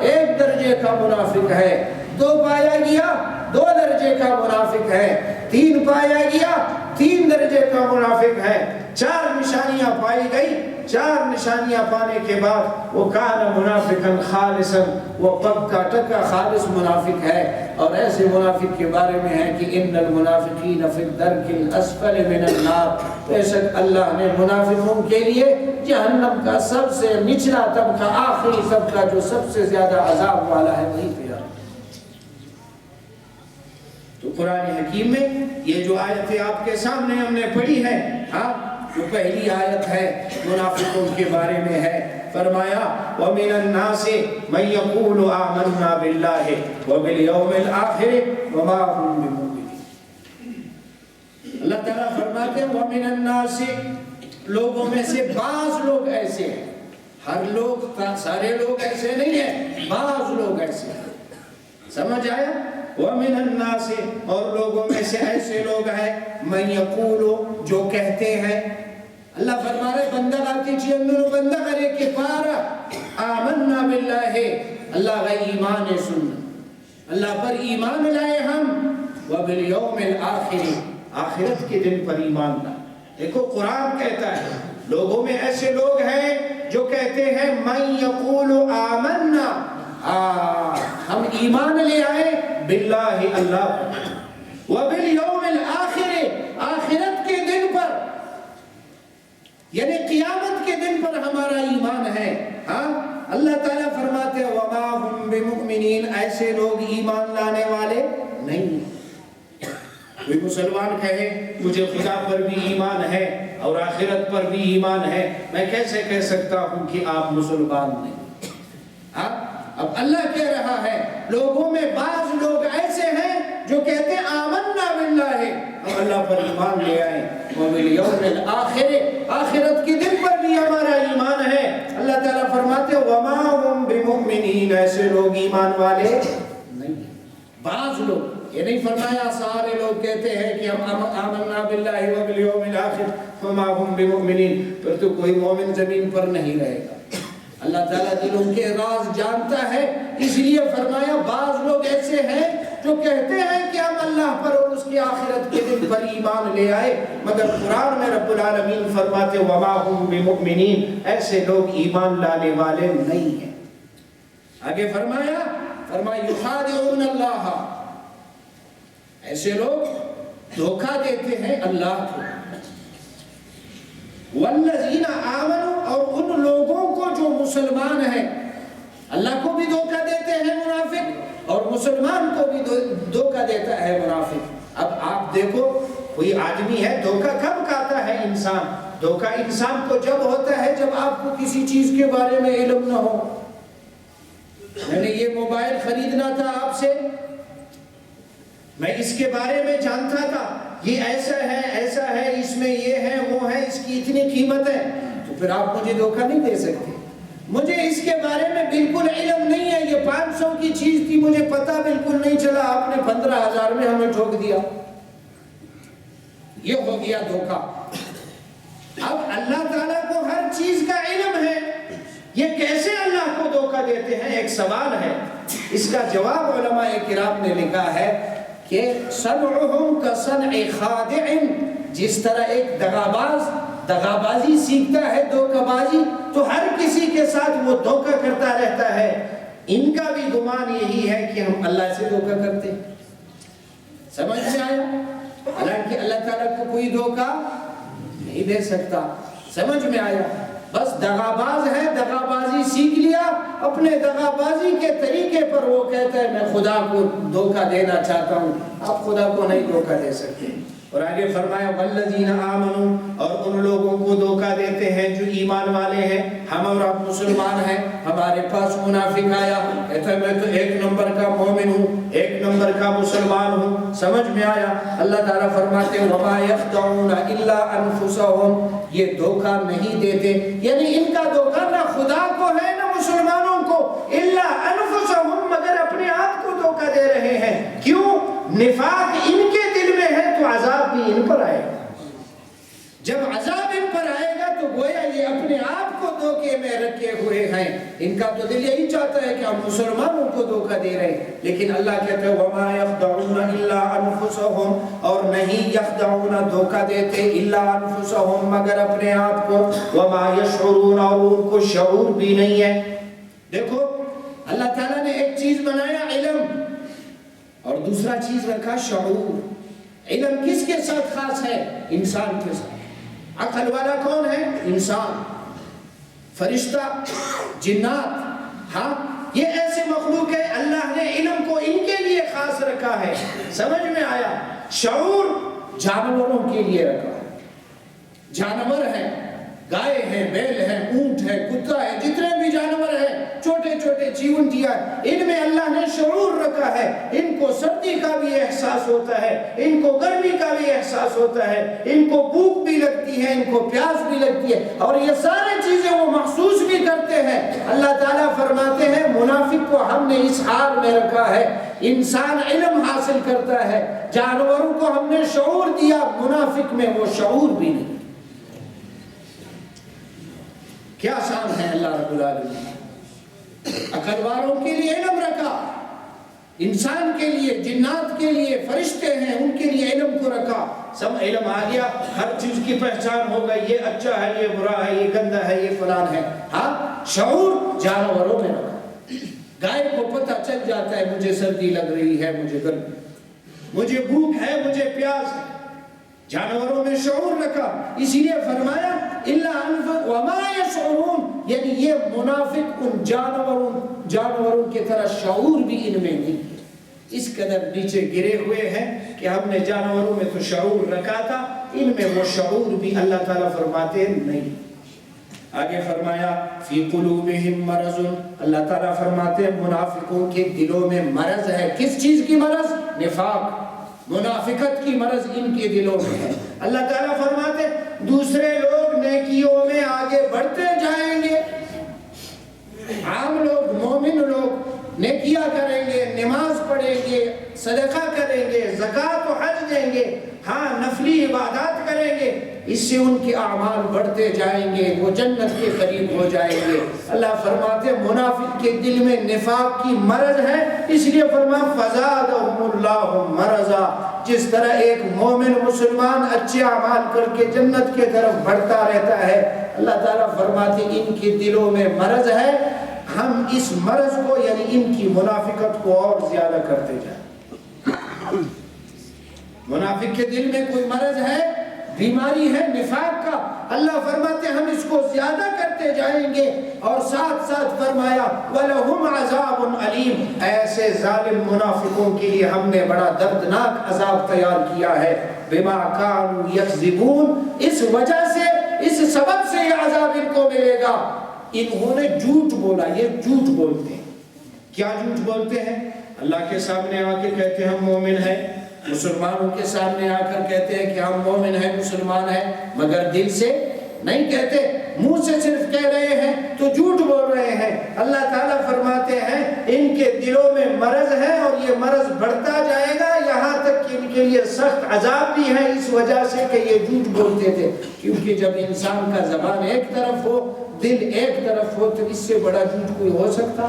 1 درجے کا منافق ہے، 2 پایا گیا 2 درجے کا منافق ہے، 3 پایا گیا 3 درجے کا منافق ہے۔ 4 نشانیاں پائی گئی، 4 نشانیاں پانے کے بعد وہ کان منافقا خالصا، وہ پکا ٹکا خالص منافق ہے۔ اور ایسے منافق کے بارے میں ہے کہ ان المنافقین فی الدرک الاسفل من النار، بے شک اللہ نے منافقوں کے لیے جہنم کا سب سے نچلا طبقہ، آخری طبقہ جو سب سے زیادہ عذاب والا ہے وہی تیار۔ تو قرآن حکیم میں یہ جو آیتیں آپ کے سامنے ہم نے پڑھی ہے، ہاں جو پہلی آیت ہے منافقوں کے بارے میں ہے، فرمایا وَمِنَ النَّاسِ مَن يَقُولُ آمَنَّا بِاللَّهِ وَبِالْيَوْمِ الْآخِرِ وَمَا هُم بِمُؤْمِنِينَ۔ اللہ تعالیٰ فرماتے ہیں وَمِنَ النَّاسِ، لوگوں میں سے بعض لوگ ایسے ہیں، ہر لوگ سارے لوگ ایسے نہیں ہیں، بعض لوگ ایسے ہیں، سمجھ آیا؟ وَمِنَ النَّاسِ، اور لوگوں میں سے ایسے لوگ ہیں، مَن يَقُولُ، جو کہتے ہیں، اللہ فرما رہے بندہ آتی چیئنو بندہ کرے کہ پارا آمنا باللہ، اللہ کا ایمان سننا، اللہ پر ایمان لائے ہم، وَبِالْيَوْمِ الْآخِرِ، آخرت کے دن پر ایمان لائے۔ دیکھو قرآن کہتا ہے لوگوں میں ایسے لوگ ہیں جو کہتے ہیں مَن يَقُولُ آمنا، ہم ایمان لے آئے باللہ اللہ، وبالیوم الآخر، آخرت کے دن پر، یعنی قیامت کے دن پر ہمارا ایمان ہے۔ ہاں اللہ تعالیٰ فرماتے ہیں وما ہم بمؤمنین، ایسے لوگ ایمان لانے والے نہیں۔ کوئی مسلمان کہے مجھے خدا پر بھی ایمان ہے اور آخرت پر بھی ایمان ہے، میں کیسے کہہ سکتا ہوں کہ آپ مسلمان نہیں؟ ہاں اب اللہ کہہ رہا ہے لوگوں میں بعض لوگ ایسے ہیں جو کہتے ہیں آمنا باللہ، ہم اللہ پر ایمان لے آئے، وبالیوم الآخر، آخرت کے دن پر بھی ہمارا ایمان ہے۔ اللہ تعالیٰ فرماتے ہیں وما ہم بمؤمنین، ایسے لوگ ایمان والے نہیں۔ بعض لوگ، یہ نہیں فرمایا سارے لوگ کہتے ہیں کہ ہم آمنا باللہ وبالیوم الآخر وما ہم بمؤمنین، پھر تو کوئی مومن زمین پر نہیں رہے گا۔ اللہ تعالیٰ دلوں کے راز جانتا ہے، اس لیے فرمایا بعض لوگ ایسے ہیں جو کہتے ہیں کہ ہم اللہ پر اور اس کی آخرت کے دن پر ایمان لے آئے، مگر قرآن میں رب العالمین فرماتے وما ہم بمؤمنین، ایسے لوگ ایمان لانے والے نہیں ہیں۔ آگے فرمایا یخادعون اللہ، ایسے لوگ دھوکہ دیتے ہیں اللہ کو، والذین آمنوا، اور ان لوگوں کو جو مسلمان ہیں، اللہ کو بھی دھوکہ دیتے ہیں منافق اور مسلمان کو بھی دھوکہ دیتا ہے منافق۔ اب آپ دیکھو کوئی آدمی ہے، دھوکہ کب کھاتا ہے انسان؟ دھوکہ انسان کو جب ہوتا ہے جب آپ کو کسی چیز کے بارے میں علم نہ ہو۔ میں نے یہ موبائل خریدنا تھا آپ سے، میں اس کے بارے میں جانتا تھا یہ ایسا ہے، اس میں یہ ہے وہ ہے، اس کی اتنی قیمت ہے، تو پھر آپ مجھے دھوکہ نہیں دے سکتے۔ مجھے اس کے بارے میں بالکل علم نہیں ہے، یہ 500 کی چیز تھی، مجھے پتہ بالکل نہیں چلا، آپ نے 15,000 میں ہمیں ٹھوک دیا، یہ ہو گیا دھوکہ۔ اب اللہ تعالیٰ کو ہر چیز کا علم ہے، یہ کیسے اللہ کو دھوکہ دیتے ہیں؟ ایک سوال ہے، اس کا جواب علماء کرام نے لکھا ہے کہ صنعہم کصنع خادع، جس طرح ایک دغا بازی سیکھتا ہے، دھوکہ بازی، تو ہر کسی کے ساتھ وہ دھوکہ کرتا رہتا ہے، ان کا بھی گمان یہی ہے کہ ہم اللہ سے دھوکہ کرتے ہیں۔ سمجھ میں آیا؟ حالانکہ اللہ تعالیٰ کو کوئی دھوکہ نہیں دے سکتا۔ سمجھ میں آیا؟ بس دغا باز ہے، دغا بازی سیکھ لیا، اپنے دغا بازی کے طریقے پر وہ کہتا ہے میں خدا کو دھوکہ دینا چاہتا ہوں۔ آپ خدا کو نہیں دھوکہ دے سکتے، اور آگے فرمایا والذین آمنوا، اور ان لوگوں کو دھوکہ دیتے ہیں جو ایمان والے ہیں. ہم اور آپ مسلمان ہیں، ہمارے پاس منافق آیا کہتا ہے میں تو 1 نمبر کا مومن ہوں، 1 نمبر کا مسلمان ہوں. سمجھ میں آیا؟ اللہ تعالیٰ فرماتے ہیں وما یخدعون الا انفسهم، یہ دھوکہ نہیں دیتے، یعنی ان کا دھوکہ نہ خدا کو ہے نہ مسلمانوں کو، الا انفسهم، مگر اپنے آپ کو دھوکہ دے رہے ہیں. کیوں؟ نفاق ان کے دل میں ہے تو عذاب بھی ان پر آئے گا. جب عذاب ان پر آئے گا تو گویا یہ اپنے آپ کو دھوکے میں رکھے ہوئے ہیں. ان کا تو دل یہی چاہتا ہے کہ ہم مسلمانوں کو دھوکہ دے رہے ہیں، لیکن اللہ کہتا ہے وما یخدعون الا انفسهم، اور نہیں یخدعون دھوکہ دیتے الا انفسهم مگر اپنے آپ کو، وما یشعرون، اور ان کو شعور بھی نہیں ہے. دیکھو اللہ تعالیٰ نے ایک چیز بنایا علم، اور دوسرا چیز رکھا شعور. علم کس کے ساتھ خاص ہے؟ انسان کے ساتھ. عقل والا کون ہے؟ انسان. فرشتہ، جنات، ہاں یہ ایسے مخلوق ہے اللہ نے علم کو ان کے لیے خاص رکھا ہے. سمجھ میں آیا؟ شعور جانوروں کے لیے رکھا ہے. جانور ہیں، گائے ہیں، بیل ہیں، اونٹ ہے، کتا ہے، جتنے بھی جانور ہیں، چھوٹے چھوٹے چیونٹیاں، ان میں اللہ نے شعور رکھا ہے. ان کو سردی کا بھی احساس ہوتا ہے، ان کو گرمی کا بھی احساس ہوتا ہے، ان کو بھوک بھی لگتی ہے، ان کو پیاس بھی لگتی ہے، اور یہ ساری چیزیں وہ محسوس بھی کرتے ہیں. اللہ تعالیٰ فرماتے ہیں منافق کو ہم نے اس حال میں رکھا ہے. انسان علم حاصل کرتا ہے، جانوروں کو ہم نے شعور دیا، منافق میں وہ شعور بھی نہیں. کیا شان ہے اللہ رب العالمین. عقل والوں کے لیے علم رکھا، انسان کے لیے، جنات کے لیے، فرشتے ہیں ان کے لیے علم کو رکھا. سب علم آ گیا، ہر چیز کی پہچان ہو گئی، یہ اچھا ہے، یہ برا ہے، یہ گندا ہے، یہ فلان ہے. ہاں شعور جانوروں میں رکھا. گائے کو پتہ چل جاتا ہے مجھے سردی لگ رہی ہے، مجھے گرمی، مجھے بھوک ہے، مجھے پیاس ہے. جانوروں میں شعور رکھا. اسی لیے فرمایا الا انفسهم وما يشعرون، یعنی یہ منافق ان جانوروں کی طرح شعور بھی ان میں نہیں ہے. اس قدر نیچے گرے ہوئے ہیں کہ ہم نے جانوروں میں تو شعور رکھا تھا، ان میں وہ شعور بھی اللہ تعالیٰ فرماتے نہیں. آگے فرمایا فی قلوبہم مرض، اللہ تعالیٰ فرماتے ہیں منافقوں کے دلوں میں مرض ہے. کس چیز کی مرض؟ نفاق، منافقت کی مرض ان کے دلوں میں ہے. اللہ تعالیٰ فرماتے دوسرے لوگ نیکیوں میں آگے بڑھتے جائیں گے، عام لوگ، مومن لوگ نیکیاں کریں گے، نماز پڑھیں گے، صدقہ کریں گے، زکوٰۃ و حج دیں گے، ہاں نفلی عبادات کریں گے، اس سے ان کے اعمال بڑھتے جائیں گے، وہ جنت کے قریب ہو جائیں گے. اللہ فرماتے منافق کے دل میں نفاق کی مرض ہے، اس لیے فرمایا فزادہم اللہ مرضا. جس طرح ایک مومن مسلمان اچھے اعمال کر کے جنت کے طرف بڑھتا رہتا ہے، اللہ تعالیٰ فرماتے ان کے دلوں میں مرض ہے، ہم اس مرض کو یعنی ان کی منافقت کو اور زیادہ کرتے جائیں. منافق کے دل میں کوئی مرض ہے، بیماری ہے نفاق کا، اللہ فرماتے ہیں ہم اس کو زیادہ کرتے جائیں گے. اور ساتھ ساتھ فرمایا وَلَهُمْ عَذَابٌ عَلِيمٌ، ایسے ظالم منافقوں کے لیے ہم نے بڑا دردناک عذاب تیار کیا ہے. بِمَا كَانُوا يَكْذِبُونَ، اس وجہ سے، اس سبب سے یہ عذاب ان کو ملے گا. انہوں نے جھوٹ بولا، یہ جھوٹ بولتے ہیں. کیا جھوٹ بولتے ہیں؟ اللہ کے سامنے آ کے کہتے ہیں ہم مومن ہیں، مسلمانوں کے سامنے آ کر کہتے ہیں کہ ہم مومن ہیں، مسلمان ہیں، مگر دل سے نہیں کہتے، منہ سے صرف کہہ رہے ہیں تو جھوٹ بول رہے ہیں. اللہ تعالیٰ فرماتے ہیں ان کے دلوں میں مرض ہے اور یہ مرض بڑھتا جائے گا، یہاں تک کہ ان کے لیے سخت عذاب بھی ہے اس وجہ سے کہ یہ جھوٹ بولتے تھے. کیونکہ جب انسان کا زبان ایک طرف ہو، دل ایک طرف ہو، تو اس سے بڑا جھوٹ کوئی ہو سکتا؟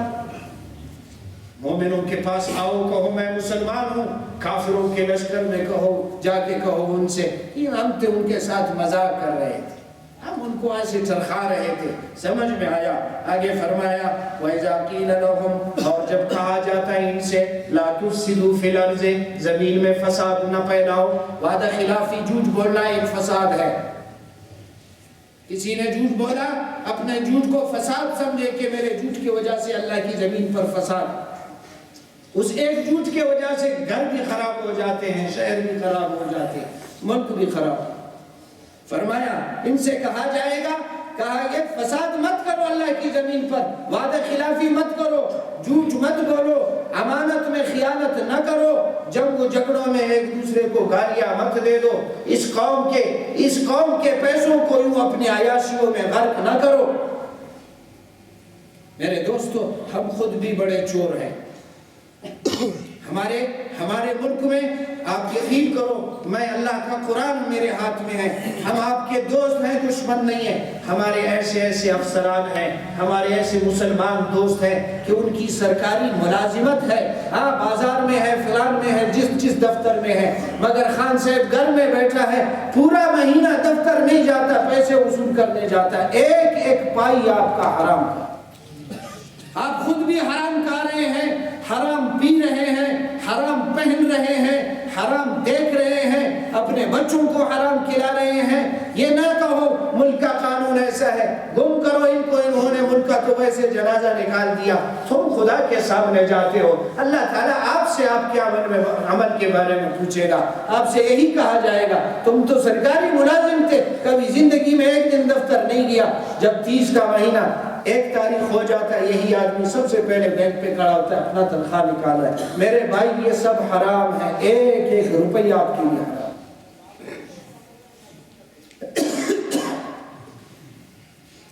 مومنوں کے پاس آؤ، کہو میں مسلمان ہوں، کافروں کے لشکر میں کہو، جا کے کہو ان سے ہم تو ان کے ساتھ مذاق کر رہے تھے، ہم ان کو ایسے چرخا رہے تھے. سمجھ میں آیا؟ آگے فرمایا وَإِذَا قِيلَ لَهُمْ، اور جب کہا جاتا ہے ان سے لَا تُفْسِدُوا فِي الْأَرْضِ، زمین میں فساد نہ پھیلاؤ. وعدہ خلافی جھوٹ بولنا ایک فساد ہے. کسی نے جھوٹ بولا، اپنے جھوٹ کو فساد سمجھے کہ میرے جھوٹ کی وجہ سے اللہ کی زمین پر فساد، اس ایک جھوٹ کی وجہ سے گھر بھی خراب ہو جاتے ہیں، شہر بھی خراب ہو جاتے ہیں. ملک بھی خراب۔ فرمایا ان سے کہا جائے گا، کہا کہ فساد مت کرو اللہ کی زمین پر، وعدہ خلافی مت کرو، جھوٹ مت بولو، امانت میں خیانت نہ کرو، جنگ و جھگڑوں میں ایک دوسرے کو گالیاں مت دے دو، اس قوم کے پیسوں کو یوں اپنی عیاشیوں میں غرق نہ کرو۔ میرے دوستو، ہم خود بھی بڑے چور ہیں۔ ہمارے ملک میں آپ یقین کرو، میں اللہ کا قرآن میرے ہاتھ میں ہے، ہم آپ کے دوست ہیں، دشمن نہیں ہیں۔ ہمارے ایسے افسران ہیں، ہمارے ایسے مسلمان دوست ہیں کہ ان کی سرکاری ملازمت ہے، ہاں بازار میں ہے، فلان میں ہے، جس دفتر میں ہے، مگر خان صاحب گھر میں بیٹھا ہے، پورا مہینہ دفتر نہیں جاتا، پیسے وصول کرنے جاتا ہے، ایک پائی آپ کا حرام کا۔ آپ خود بھی حرام کھا رہے ہیں، حرام پی رہے ہیں، حرام پہن رہے ہیں، حرام دیکھ رہے ہیں، اپنے بچوں کو حرام کھلا رہے ہیں۔ یہ نہ کہو ملک کا قانون ایسا ہے، گم کرو ان کو، انہوں نے ملک کا تو ویسے جنازہ نکال دیا۔ تم خدا کے سامنے جاتے ہو، اللہ تعالیٰ آپ سے آپ کے عمل کے بارے میں پوچھے گا، آپ سے یہی کہا جائے گا تم تو سرکاری ملازم تھے، کبھی زندگی میں ایک دن دفتر نہیں گیا۔ جب 30 کا مہینہ 1 تاریخ ہو جاتا ہے، یہی آدمی سب سے پہلے بینک پہ کھڑا ہوتا ہے، اپنا تنخواہ نکال رہا ہے۔ میرے بھائی یہ سب حرام ہے، ایک روپیہ آپ کے لیے حرام۔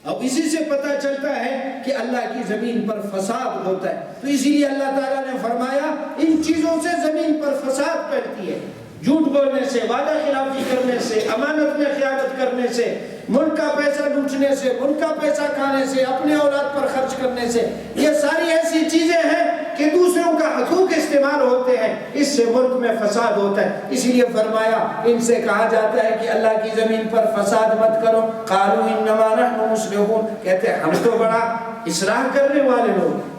اب اسی سے پتہ چلتا ہے کہ اللہ کی زمین پر فساد ہوتا ہے، تو اسی لیے اللہ تعالیٰ نے فرمایا ان چیزوں سے زمین پر فساد پھیلتی ہے، جھوٹ بولنے سے، وعدہ خلافی کرنے سے، امانت میں خیانت کرنے سے، ملک کا پیسہ لوٹنے سے، ملک کا پیسہ کھانے سے، اپنے اولاد پر خرچ کرنے سے۔ یہ ساری ایسی چیزیں ہیں کہ دوسروں کا حقوق استعمال ہوتے ہیں، اس سے ملک میں فساد ہوتا ہے۔ اسی لیے فرمایا ان سے کہا جاتا ہے کہ اللہ کی زمین پر فساد مت کرو۔ قالوا انما نحن مصلحون، کہتے ہیں ہم تو بڑا اصلاح کرنے والے لوگ ہیں،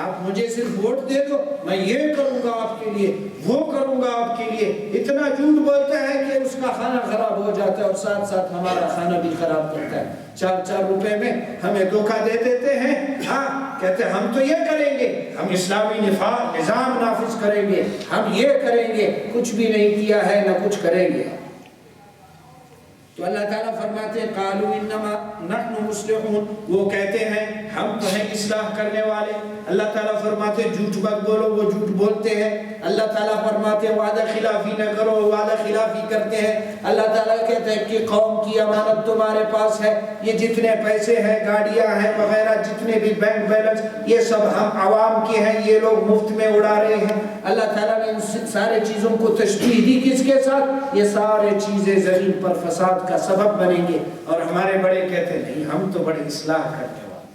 آپ مجھے صرف ووٹ دے دو، میں یہ کروں گا آپ کے لیے، وہ کروں گا آپ کے لیے۔ اتنا جھوٹ بولتا ہے کہ اس کا کھانا خراب ہو جاتا ہے اور ساتھ ساتھ ہمارا کھانا بھی خراب کرتا ہے۔ 4 روپے میں ہمیں دھوکہ دے دیتے ہیں، ہاں کہتے ہیں ہم تو یہ کریں گے، ہم اسلامی نظام نافذ کریں گے، ہم یہ کریں گے، کچھ بھی نہیں کیا ہے نہ کچھ کریں گے۔ تو اللہ تعالیٰ فرماتے ہیں قالوا انما نحن مصلحون، وہ کہتے ہیں ہم تو ہیں اصلاح کرنے والے۔ اللہ تعالیٰ فرماتے ہیں جھوٹ مت بولو، وہ جھوٹ بولتے ہیں۔ اللہ تعالیٰ فرماتے ہیں وعدہ خلافی نہ کرو، وعدہ خلافی کرتے ہیں۔ اللہ تعالیٰ کہتے ہیں کہ قوم کی امانت تمہارے پاس ہے، یہ جتنے پیسے ہیں، گاڑیاں ہیں وغیرہ، جتنے بھی بینک بیلنس، یہ سب ہم عوام کے ہیں، یہ لوگ مفت میں اڑا رہے ہیں۔ اللہ تعالیٰ نے ان سارے چیزوں کو تشبیہ دی کس کے ساتھ؟ یہ سارے چیزیں زمین پر فساد کا سبب بنیں گے۔ اور ہمارے بڑے کہتے ہیں نہیں ہم تو بڑے اصلاح کرنے والے،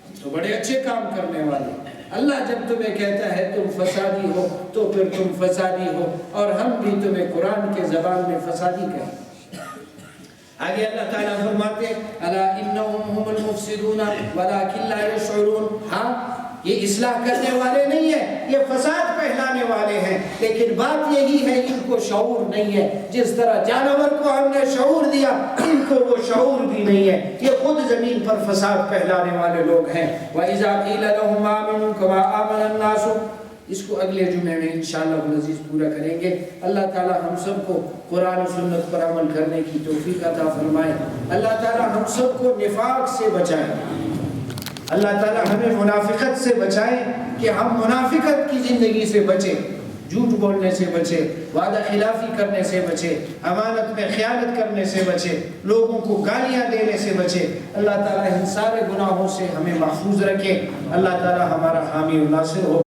ہم تو بڑے اچھے کام کرنے والے۔ اللہ جب تمہیں کہتا ہے تم فسادی ہو تو پھر تم فسادی ہو، اور ہم بھی تمہیں قرآن کے زبان میں فسادی کہیں۔ آگے اللہ تعالیٰ فرماتے ہیں الا انہم هم المفسدون ولکن لا یشعرون، ہاں یہ اصلاح کرنے والے نہیں ہیں، یہ فساد پھیلانے والے ہیں، لیکن بات یہی ہے ان کو شعور نہیں ہے۔ جس طرح جانور کو ہم نے شعور دیا، ان کو وہ شعور بھی نہیں ہے، یہ خود زمین پر فساد پھیلانے والے لوگ ہیں۔ وَإِذَا قِيلَ لَهُمْ آمِنُوا كَمَا آمَنَ النَّاسُ، اس کو اگلے جمعے میں انشاءاللہ العزیز پورا کریں گے۔ اللہ تعالیٰ ہم سب کو قرآن و سنت پر عمل کرنے کی توفیق عطا فرمائے۔ اللہ تعالیٰ ہم سب کو نفاق سے بچائے، اللہ تعالیٰ ہمیں منافقت سے بچائے کہ ہم منافقت کی زندگی سے بچیں، جھوٹ بولنے سے بچے، وعدہ خلافی کرنے سے بچے، امانت میں خیانت کرنے سے بچے، لوگوں کو گالیاں دینے سے بچے۔ اللہ تعالیٰ ان سارے گناہوں سے ہمیں محفوظ رکھے۔ اللہ تعالیٰ ہمارا حامی و ناصر ہو۔